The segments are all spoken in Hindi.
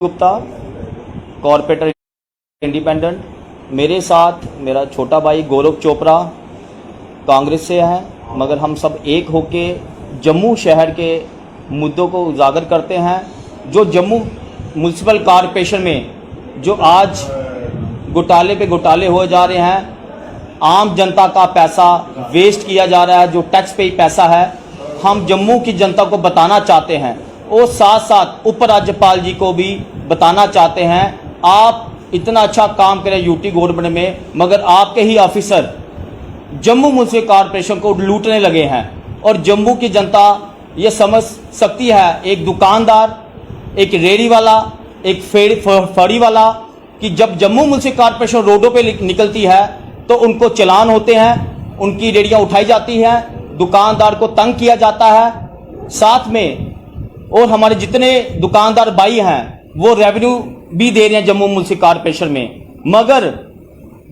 Gupta, corporator independent. मेरे साथ मेरा छोटा भाई गोलोक चोपड़ा कांग्रेस से है, मगर हम सब एक होके जम्मू शहर के मुद्दों को उजागर करते हैं। जो जम्मू म्यूनसिपल कॉरपोरेशन में जो आज घोटाले पे घोटाले हो जा रहे हैं, आम जनता का पैसा वेस्ट किया जा रहा है, जो टैक्स पे पैसा है, हम जम्मू की जनता को बताना चाहते हैं और साथ साथ उपराज्यपाल जी को भी बताना चाहते हैं। आप इतना अच्छा काम करें यूटी गवर्नमेंट में, मगर आपके ही ऑफिसर जम्मू म्यूनसिपल कॉरपोरेशन को लूटने लगे हैं। और जम्मू की जनता ये समझ सकती है, एक दुकानदार, एक रेड़ी वाला, एक फड़ी वाला, कि जब जम्मू म्यूनसिपल कॉरपोरेशन रोडों पे निकलती है तो उनको चालान होते हैं, उनकी रेड़ियां उठाई जाती हैं, दुकानदार को तंग किया जाता है साथ में। और हमारे जितने दुकानदार भाई हैं वो रेवेन्यू भी दे रहे हैं जम्मू म्यूनसिपल कॉरपोरेशन में। मगर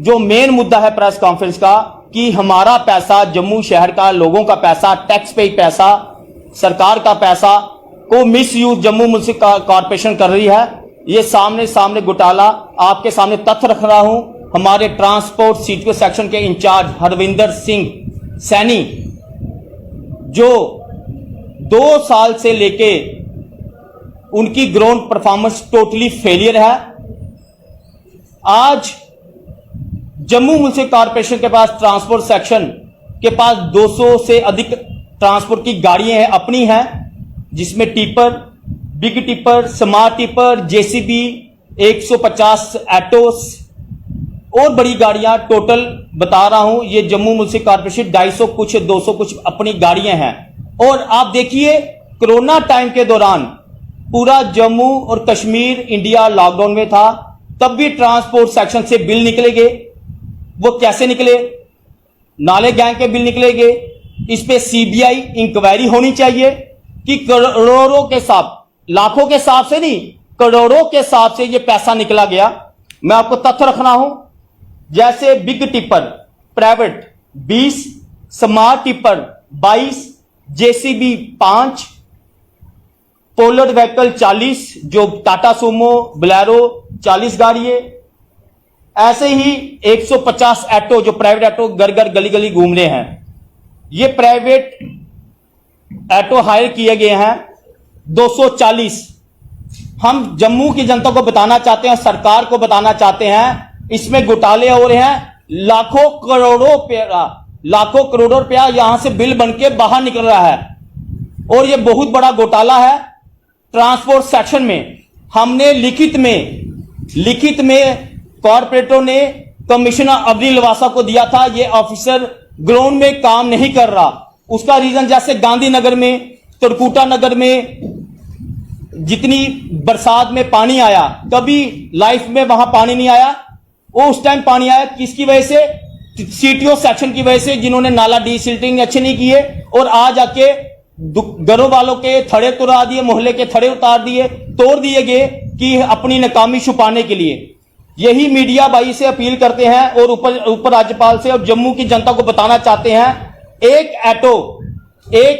जो मेन मुद्दा है प्रेस कॉन्फ्रेंस का, कि हमारा पैसा, जम्मू शहर का लोगों का पैसा, टैक्स पे पैसा, सरकार का पैसा को miss use Jammu municipal corporation कर रही है। ये सामने घोटाला आपके सामने तथ्य रख रहा हूं। हमारे ट्रांसपोर्ट सीटीओ सेक्शन के इंचार्ज हरविंदर सिंह सैनी, जो 2 साल से लेके उनकी ग्राउंड परफॉर्मेंस टोटली फेलियर है। आज जम्मू म्यूनसिपल कॉरपोरेशन के पास ट्रांसपोर्ट सेक्शन के पास 200 से अधिक ट्रांसपोर्ट की गाड़ियां हैं, अपनी हैं, जिसमें tipper, big tipper, smart tipper, JCB, 150 एटोस और बड़ी गाड़ियां टोटल बता रहा हूं। ये जम्मू म्यूनसिपल कॉरपोरेशन 250 कुछ 200 कुछ अपनी गाड़ियां हैं। और आप देखिए, कोरोना टाइम के दौरान पूरा जम्मू और कश्मीर इंडिया लॉकडाउन में था, तब भी ट्रांसपोर्ट सेक्शन से बिल निकलेंगे। वो कैसे निकले? नाले गैंग के बिल निकलेंगे। इस पे सीबीआई इंक्वायरी होनी चाहिए कि करोड़ों के साथ, लाखों के हिसाब से नहीं, करोड़ों के हिसाब से ये पैसा निकला गया। मैं आपको तथ्य रखना हूं, जैसे big tipper private 20, smart tipper 22, JCB 5, polar vehicle 40, जो टाटा सूमो, बोलेरो 40 गाड़ी है। ऐसे ही 150 ऑटो, जो प्राइवेट ऑटो घर घर गली गली घूम रहे हैं। ये प्राइवेट ऑटो हायर किए गए हैं 240। हम जम्मू की जनता को बताना चाहते हैं, सरकार को बताना चाहते हैं, इसमें घोटाले हो रहे हैं। लाखों करोड़ों रुपया यहां से बिल बनके बाहर निकल रहा है। और यह बहुत बड़ा घोटाला है ट्रांसपोर्ट सेक्शन में। हमने लिखित में कॉर्पोरेटरों ने कमिश्नर अब्दुल लवासा को दिया था। यह ऑफिसर ग्राउंड में काम नहीं कर रहा। उसका रीजन, जैसे गांधीनगर में, त्रिकुटा नगर में जितनी बरसात में पानी आया, कभी लाइफ में वहां पानी नहीं आया। वो उस टाइम पानी आया किसकी वजह से? सीटीओ सेक्शन की वजह से, जिन्होंने नाला डीसिल्टिंग अच्छे नहीं किए और आज आके घरों वालों के थड़े तुड़ा दिए, मोहल्ले के थड़े उतार दिए, तोड़ दिए गए, कि अपनी नाकामी छुपाने के लिए। यही मीडिया भाई से अपील करते हैं और ऊपर राज्यपाल से और जम्मू की जनता को बताना चाहते हैं, एक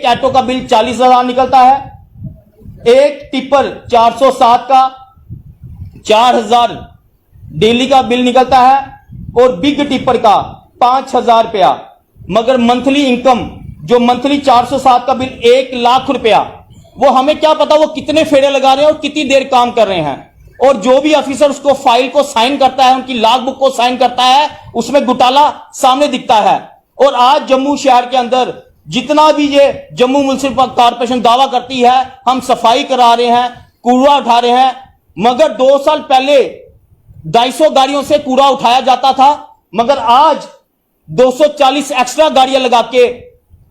ऑटो का बिल 40,000 निकलता है, एक टिपर 407 का 4,000 डेली का बिल निकलता है, और बिग टिपर का 5,000 रुपया। मगर मंथली इनकम, जो मंथली 407 का बिल 1 लाख रुपया, वो हमें क्या पता वो कितने फेरे लगा रहे हैं और कितनी देर काम कर रहे हैं। और जो भी ऑफिसर उसको फाइल को साइन करता है, उनकी लॉग बुक को साइन करता है, उसमें घोटाला सामने दिखता है। और आज जम्मू शहर के अंदर जितना भी ये जम्मू म्यूनसिपल कॉरपोरेशन दावा करती है, हम सफाई करा रहे हैं, कूड़ा उठा रहे हैं, मगर 2 साल पहले 250 गाड़ियों से कूड़ा उठाया जाता था, मगर आज 240 एक्स्ट्रा गाड़ियां लगा के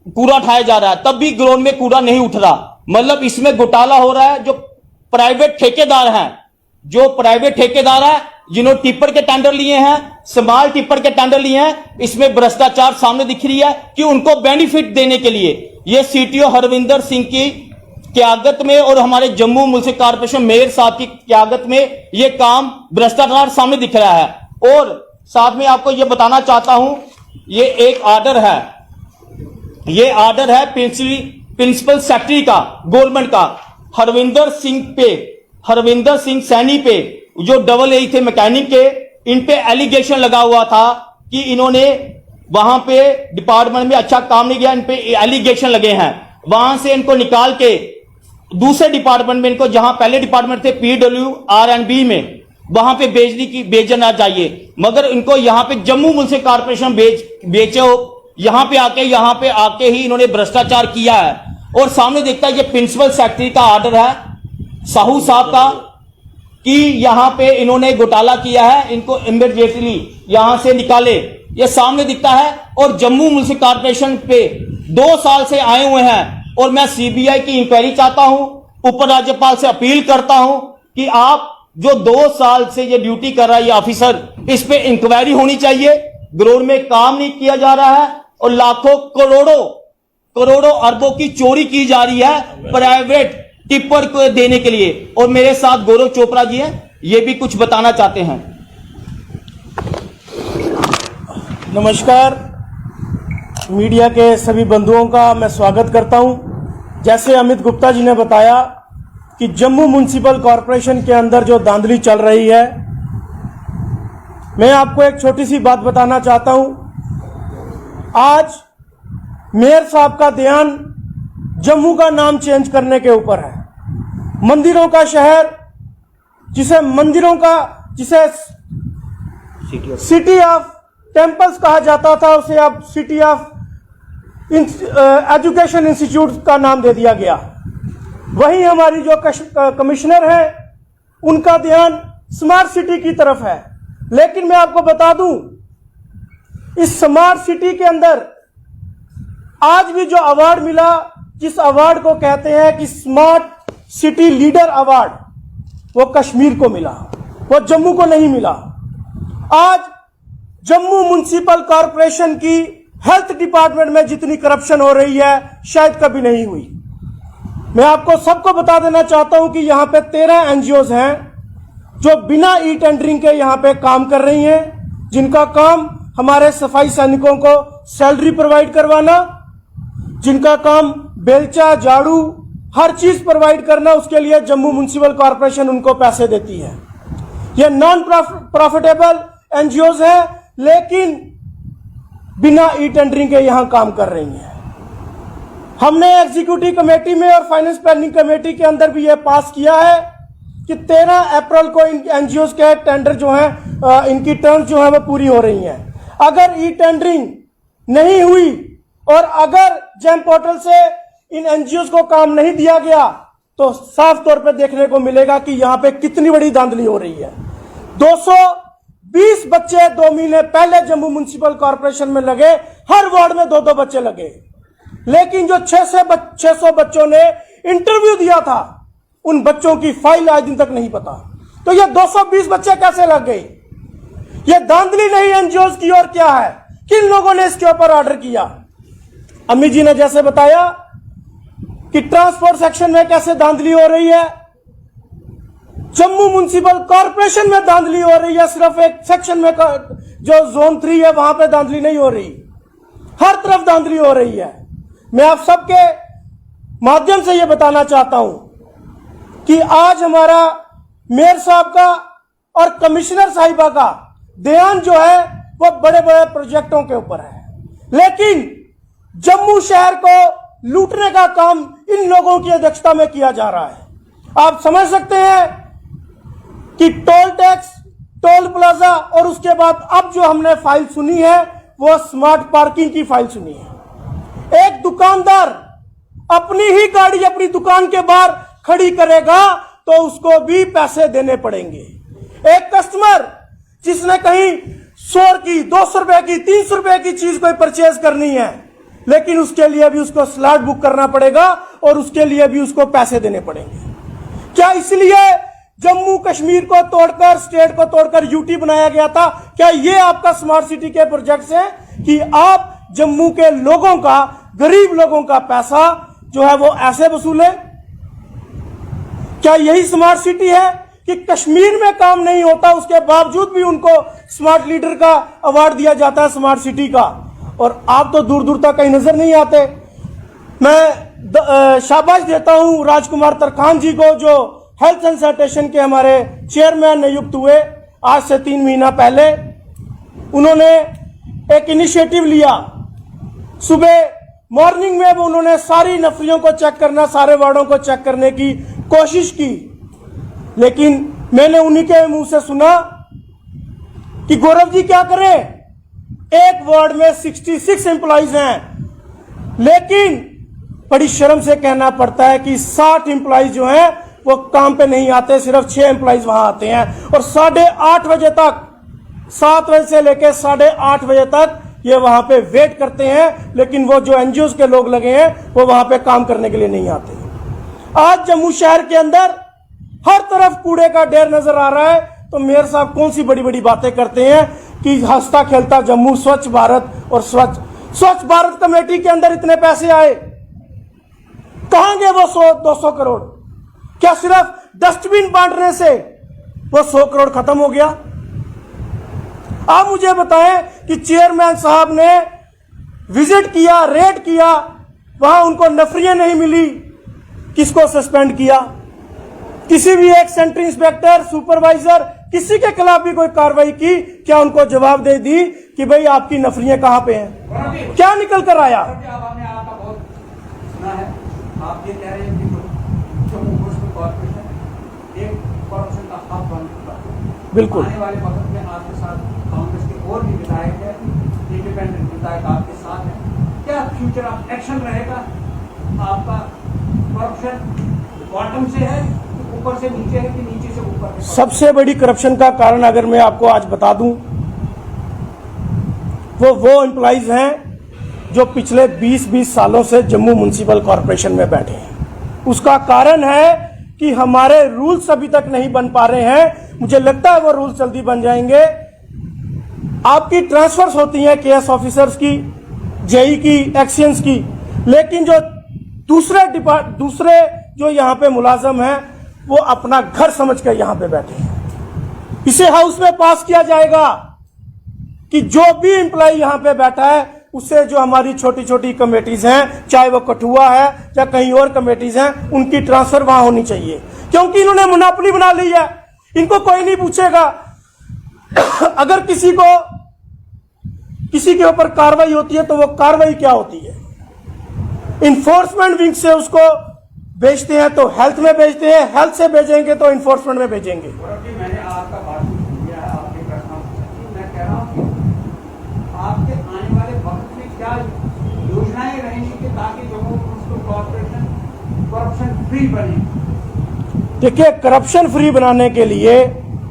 कूड़ा उठाया जा रहा है, तब भी ग्राउंड में कूड़ा नहीं उठ रहा। मतलब इसमें घोटाला हो रहा है। जो प्राइवेट ठेकेदार हैं, जिन्होंने टिपर के टेंडर लिए हैं, स्मॉल टिपर के टेंडर लिए हैं, इसमें भ्रष्टाचार सामने दिख रही है कि उनको बेनिफिट देने के लिए ये सीटीओ हरविंदर सिंह की क्यादत में और हमारे जम्मू म्यूनसिपल कॉरपोरेशन मेयर साहब की क्यादत में ये काम भ्रष्टाचार सामने दिख रहा है। और साथ में आपको ये बताना चाहता हूं, ये एक ऑर्डर है प्रिंसिपल सेक्रेटरी का गवर्नमेंट का, हरविंदर सिंह पे हरविंदर सिंह सैनी पे, जो डबल ए थे मैकेनिक के, इन पे एलिगेशन लगा हुआ था कि इन्होंने वहां पे डिपार्टमेंट में अच्छा काम नहीं किया, इन पे एलिगेशन लगे हैं। वहां से इनको निकाल के दूसरे डिपार्टमेंट में, इनको जहां पहले डिपार्टमेंट थे PWR&B में, वहां पे भेजना चाहिए, मगर इनको यहां पे जम्मू म्युनिसिपल कॉर्पोरेशन बेचे हो। यहां पे आके ही इन्होंने भ्रष्टाचार किया है। और सामने देखता है ये प्रिंसिपल सेक्रेटरी का ऑर्डर है साहू साहब का कि यहां पे इन्होंने घोटाला किया है, इनको इमीडिएटली यहां से निकाले, ये सामने दिखता है। और जम्मू म्युनिसिपल कॉर्पोरेशन पे 2 साल से आए हुए हैं और मैं CBI की इंक्वायरी चाहता हूं, उप राज्यपाल से अपील करता हूं कि आप जो 2 साल से ये ड्यूटी कर रहा है ये ऑफिसर, इस पे इंक्वायरी होनी चाहिए। ग्राउंड में काम नहीं किया जा रहा है और लाखों करोड़ों अरबों की चोरी की जा रही है प्राइवेट टिप्पर को देने के लिए। और मेरे साथ गौरव चोपड़ा जी हैं, ये भी कुछ बताना चाहते हैं। नमस्कार, मीडिया के सभी बंधुओं का मैं स्वागत करता हूं। जैसे अमित गुप्ता जी ने बताया कि जम्मू म्युनिसिपल कॉरपोरेशन के अंदर जो धांधली चल रही है, मैं आपको एक छोटी सी बात बताना चाहता हूं। आज मेयर साहब का ध्यान जम्मू का नाम चेंज करने के ऊपर है। मंदिरों का शहर, जिसे सिटी ऑफ टेम्पल्स कहा जाता था, उसे अब सिटी ऑफ एजुकेशन इंस्टीट्यूट का नाम दे दिया गया। वहीं हमारी जो कमिश्नर है, उनका ध्यान स्मार्ट सिटी की तरफ है। लेकिन मैं आपको बता दूं, इस स्मार्ट सिटी के अंदर आज भी जो अवार्ड मिला, जिस अवार्ड को कहते हैं कि स्मार्ट सिटी लीडर अवार्ड, वो कश्मीर को मिला, वो जम्मू को नहीं मिला। आज जम्मू म्युनिसिपल कॉरपोरेशन की हेल्थ डिपार्टमेंट में जितनी करप्शन हो रही है, शायद कभी नहीं हुई। मैं आपको सबको बता देना चाहता हूं कि यहां पे 13 NGOs हैं जो बिना टेंडरिंग के यहां पे काम कर रही हैं, जिनका काम हमारे सफाई सैनिकों को सैलरी प्रोवाइड करवाना, जिनका काम बेलचा, झाड़ू, हर चीज प्रोवाइड करना, उसके लिए जम्मू म्युनिसिपल कॉरपोरेशन उनको पैसे देती है। ये नॉन प्रॉफिटेबल NGOs है, लेकिन बिना टेंडरिंग के यहां काम कर रही हैं। हमने एग्जीक्यूटिव कमेटी में और फाइनेंस प्लानिंग कमेटी के अंदर भी यह पास किया है कि 13 अप्रैल को इन NGOs के टेंडर जो हैं, इनकी टर्म्स जो है वो पूरी हो रही हैं। अगर टेंडरिंग नहीं हुई और अगर जेम पोर्टल से इन NGOs को काम नहीं दिया गया, तो साफ तौर पे देखने को मिलेगा कि यहां पे कितनी बड़ी धांधली हो रही है। 220 बच्चे 2 महीने पहले जम्मू म्युनिसिपल कॉरपोरेशन में लगे, हर वार्ड में 2-2 बच्चे लगे। लेकिन जो 600 बच्चों ने इंटरव्यू दिया था, उन बच्चों की फाइल आज दिन तक नहीं पता। तो ये 220 बच्चे कैसे लग गए? ये धांधली नहीं NGOs की और क्या है? किन लोगों ने इसके ऊपर ऑर्डर किया? अमित जी ने जैसे बताया कि ट्रांसपोर्ट सेक्शन में कैसे धांधली हो रही है, जम्मू म्युनिसिपल कॉरपोरेशन में धांधली हो रही है। सिर्फ एक सेक्शन में जो जोन 3 है, वहां पे धांधली नहीं हो रही, हर तरफ धांधली हो रही है। मैं आप सबके माध्यम से यह बताना चाहता हूं कि आज हमारा मेयर साहब का और कमिश्नर साहिबा का ध्यान जो है वो बड़े बड़े प्रोजेक्टों के ऊपर है, लेकिन जम्मू शहर को लूटने का काम इन लोगों की अध्यक्षता में किया जा रहा है। आप समझ सकते हैं कि टोल टैक्स, टोल प्लाजा और उसके बाद अब जो हमने फाइल सुनी है वो स्मार्ट पार्किंग की फाइल सुनी है। एक दुकानदार अपनी ही गाड़ी अपनी दुकान के बाहर खड़ी करेगा तो उसको भी पैसे देने पड़ेंगे। एक कस्टमर जिसने कहीं 100 की, 200 रुपए की, 300 रुपए की चीज कोई परचेज करनी है, लेकिन उसके लिए भी उसको स्लॉट बुक करना पड़ेगा और उसके लिए भी उसको पैसे देने पड़ेंगे। क्या इसलिए जम्मू कश्मीर को तोड़कर, स्टेट को तोड़कर यूटी बनाया गया था? क्या ये आपका स्मार्ट सिटी के प्रोजेक्ट्स हैं कि आप जम्मू के लोगों का, गरीब लोगों का पैसा जो है वो ऐसे वसूले? क्या यही स्मार्ट सिटी है कि कश्मीर में काम नहीं होता, उसके बावजूद भी उनको स्मार्ट लीडर का अवार्ड दिया जाता है स्मार्ट सिटी का, और आप तो दूर दूर तक कहीं नजर नहीं आते? मैं शाबाश देता हूं राजकुमार तरखान जी को, जो हेल्थ एंड सैनिटेशन के हमारे चेयरमैन नियुक्त हुए आज से 3 महीना पहले, उन्होंने एक इनिशिएटिव लिया। सुबह मॉर्निंग में वो उन्होंने सारी नफरियों को चेक करना, सारे वार्डों को चेक करने की कोशिश की, लेकिन मैंने उन्हीं के मुंह से सुना कि गौरव जी क्या करें, एक वार्ड में 66 एम्प्लॉइज हैं, लेकिन बड़ी शर्म से कहना पड़ता है कि 60 एम्प्लॉइज जो हैं वो काम पे नहीं आते, सिर्फ 6 एम्प्लॉइज वहां आते हैं और 8:30 बजे तक, 7 बजे से लेकर 8:30 बजे तक ये वहां पे वेट करते हैं, लेकिन वो जो एनजीओ के लोग लगे हैं वो वहां पे काम करने के लिए नहीं आते। आज जम्मू शहर के अंदर हर तरफ कूड़े का ढेर नजर आ रहा है, तो मेयर साहब कौन सी बड़ी बड़ी बातें करते हैं कि हंसता खेलता जम्मू, स्वच्छ भारत और स्वच्छ भारत कमेटी के अंदर इतने पैसे आए, कहां गए वो 100-200 करोड़? क्या सिर्फ डस्टबिन बांटने से वो 100 करोड़ खत्म हो गया? आप मुझे बताएं कि चेयरमैन साहब ने विजिट किया, रेड किया, वहां उनको नफरियां नहीं मिली, किसको सस्पेंड किया? किसी भी एक सेंटर इंस्पेक्टर, सुपरवाइजर, किसी के खिलाफ भी कोई कार्रवाई की? क्या उनको जवाब दे दी कि भाई आपकी नफरियां कहां पे हैं? क्या निकल कर आया? आपने आपका बहुत सुना है, आप ये कह रहे हैं कि जम्मू म्युनिसिपल कॉर्पोरेशन एक करप्शन का हब बन चुका है। बिल्कुल। आने वाले वक्त में आपके साथ कांग्रेस के और भी विधायक है, इंडिपेंडेंट विधायक आपके साथ हैं, क्या फ्यूचर ऑफ एक्शन रहेगा आपका? करप्शन बॉटम से है, ऊपर से नीचे है कि नीचे से ऊपर है? सबसे बड़ी करप्शन का कारण अगर मैं आपको आज बता दूं, वो एम्प्लॉइज हैं जो पिछले 20-20 सालों से जम्मू म्युनिसिपल कॉर्पोरेशन में बैठे हैं। उसका कारण है कि हमारे रूल्स अभी तक नहीं बन पा रहे हैं। मुझे लगता है वो रूल्स जल्दी बन जाएंगे। आपकी ट्रांसफर्स होती हैं केएस ऑफिसर्स की, जेई की, एक्सियंस की, लेकिन जो दूसरे जो यहाँ पे मुलाजम हैं वो अपना घर समझ कर यहाँ पे बैठे हैं। इसे हाउस में पास किया जाएगा कि जो भी एम्प्लॉय यहाँ पे बैठा है उससे जो हमारी छोटी छोटी कमेटीज हैं, चाहे वो कठुआ है या कहीं और कमेटीज हैं, उनकी ट्रांसफर वहां होनी चाहिए, क्योंकि इन्होंने मोनोपोली बना ली है। इनको कोई नहीं पूछेगा। अगर किसी के ऊपर कार्रवाई होती है तो वो कार्रवाई क्या होती है? इन्फोर्समेंट विंग से उसको भेजते हैं तो हेल्थ में भेजते हैं, हेल्थ से भेजेंगे तो इन्फोर्समेंट में भेजेंगे। मैंने आपका बात किया है, आपके प्रश्न मैं कह रहा हूँ कि आपके आने वाले वक्त में क्या योजनाएं रहेंगी कि ताकि Jammu municipal corporation corruption free बने? देखिए, करप्शन फ्री बनाने के लिए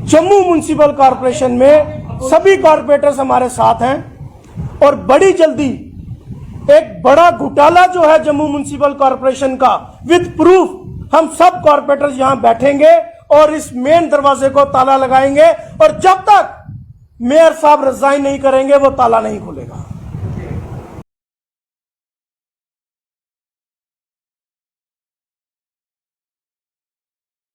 जम्मू म्युनिसिपल कॉर्पोरेशन में सभी कॉर्पोरेटर्स हमारे साथ हैं और बड़ी जल्दी एक बड़ा घोटाला जो है जम्मू म्युनिसिपल कॉर्पोरेशन का, विद प्रूफ हम सब कॉर्पोरेटर्स यहां बैठेंगे और इस मेन दरवाजे को ताला लगाएंगे और जब तक मेयर साहब रिजाइन नहीं करेंगे वो ताला नहीं खुलेगा।